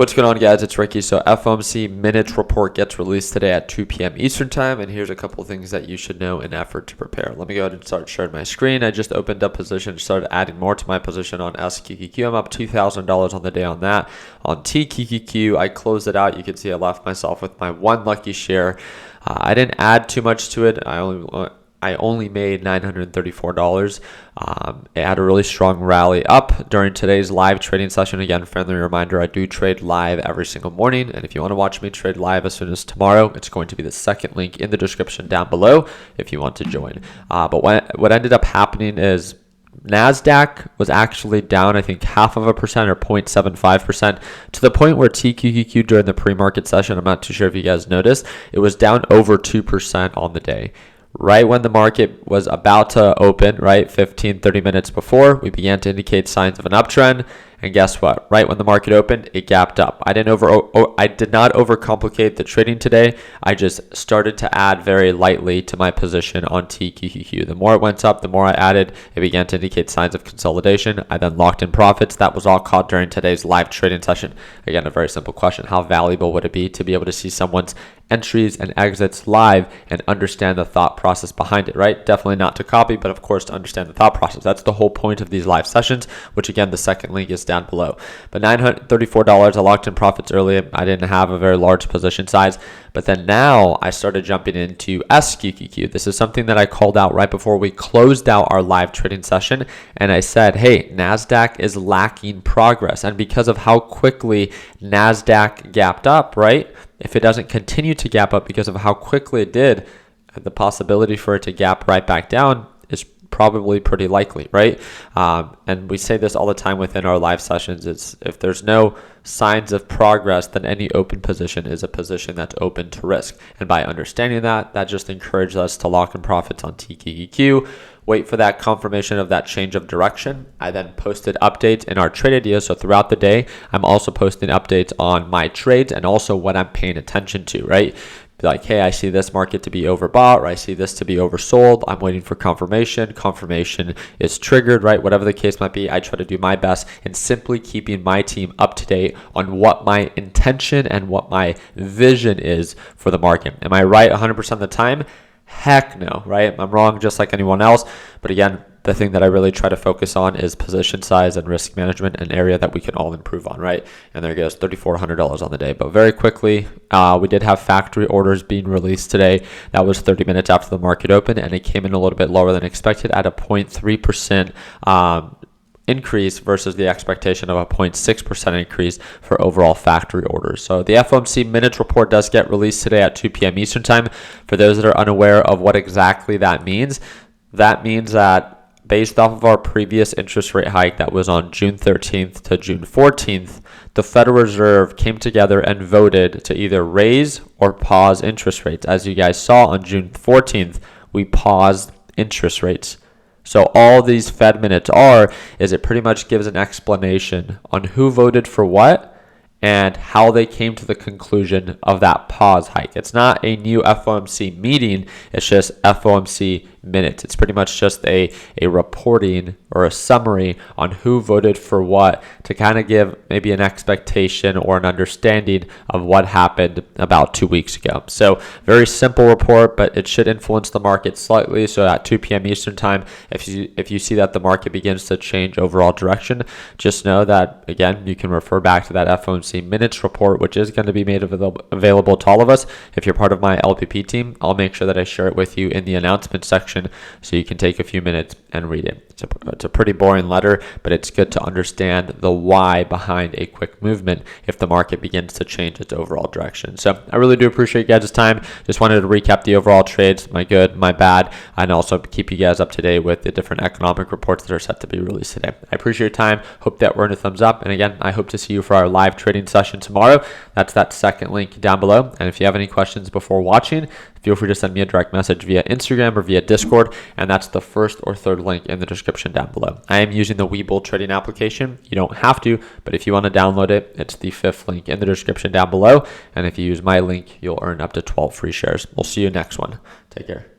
What's going on, guys? It's Ricky. So FOMC minutes report gets released today at 2 p.m. Eastern time, and here's a couple things that you should know in effort to prepare. Let me go ahead and start sharing my screen. I just opened up position, started adding more to my position on SQQQ. I'm up $2,000 on the day on that. On TQQQ, I closed it out. You can see I left myself with my one lucky share. I didn't add too much to it. I only made $934. It had a really strong rally up during today's live trading session. Again, friendly reminder, I do trade live every single morning. And if you want to watch me trade live as soon as tomorrow, it's going to be the second link in the description down below if you want to join. But what ended up happening is NASDAQ was actually down, I think, 0.5% or 0.75% to the point where TQQQ during the pre-market session, I'm not too sure if you guys noticed, it was down over 2% on the day. Right when the market was about to open, right, 15-30 minutes before, we began to indicate signs of an uptrend. And guess what? Right when the market opened, it gapped up. I did not overcomplicate the trading today. I just started to add very lightly to my position on TQQQ. The more it went up, the more I added. It began to indicate signs of consolidation. I then locked in profits. That was all caught during today's live trading session. Again, a very simple question. How valuable would it be to be able to see someone's entries and exits live and understand the thought process behind it, right? Definitely not to copy, but of course to understand the thought process. That's the whole point of these live sessions, which again, the second link is down below. But $934, I locked in profits early. I didn't have a very large position size, but then now I started jumping into SQQQ. This is something that I called out right before we closed out our live trading session. And I said, hey, NASDAQ is lacking progress. And because of how quickly NASDAQ gapped up, right? If it doesn't continue to gap up because of how quickly it did, the possibility for it to gap right back down is probably pretty likely, right? And we say this all the time within our live sessions. It's if there's no signs of progress, then any open position is a position that's open to risk. And by understanding that, that just encourages us to lock in profits on TQQQ. Wait for that confirmation of that change of direction. I then posted updates in our trade ideas. So throughout the day, I'm also posting updates on my trades and also what I'm paying attention to, right? Like, hey, I see this market to be overbought, or I see this to be oversold. I'm waiting for confirmation. Confirmation is triggered, right? Whatever the case might be, I try to do my best in simply keeping my team up to date on what my intention and what my vision is for the market. Am I right 100% of the time? Heck no, right? I'm wrong just like anyone else. But again, the thing that I really try to focus on is position size and risk management, an area that we can all improve on, right? And there goes $3,400 on the day. But very quickly, we did have factory orders being released today. That was 30 minutes after the market opened, and it came in a little bit lower than expected at a 0.3% increase versus the expectation of a 0.6% increase for overall factory orders. So the FOMC minutes report does get released today at 2 p.m. Eastern time. For those that are unaware of what exactly that means that based off of our previous interest rate hike that was on June 13th to June 14th, the Federal Reserve came together and voted to either raise or pause interest rates. As you guys saw on June 14th, we paused interest rates. So all these Fed minutes is it pretty much gives an explanation on who voted for what and how they came to the conclusion of that pause hike. It's not a new FOMC meeting, it's just FOMC minutes. It's pretty much just a reporting or a summary on who voted for what to kind of give maybe an expectation or an understanding of what happened about 2 weeks ago. So very simple report, but it should influence the market slightly. So at 2 p.m. Eastern time, if you see that the market begins to change overall direction, just know that, again, you can refer back to that FOMC minutes report, which is going to be made available to all of us. If you're part of my LPP team, I'll make sure that I share it with you in the announcement section so you can take a few minutes and read it. It's a pretty boring letter, but it's good to understand the why behind a quick movement if the market begins to change its overall direction. So I really do appreciate you guys' time. Just wanted to recap the overall trades, my good, my bad, and also keep you guys up to date with the different economic reports that are set to be released today. I appreciate your time. Hope that we're in a thumbs up. And again, I hope to see you for our live trading session tomorrow. That's that second link down below. And if you have any questions before watching, feel free to send me a direct message via Instagram or via Discord, and that's the first or third link in the description down below. I am using the Webull trading application. You don't have to, but if you want to download it, it's the fifth link in the description down below. And if you use my link, you'll earn up to 12 free shares. We'll see you next one. Take care.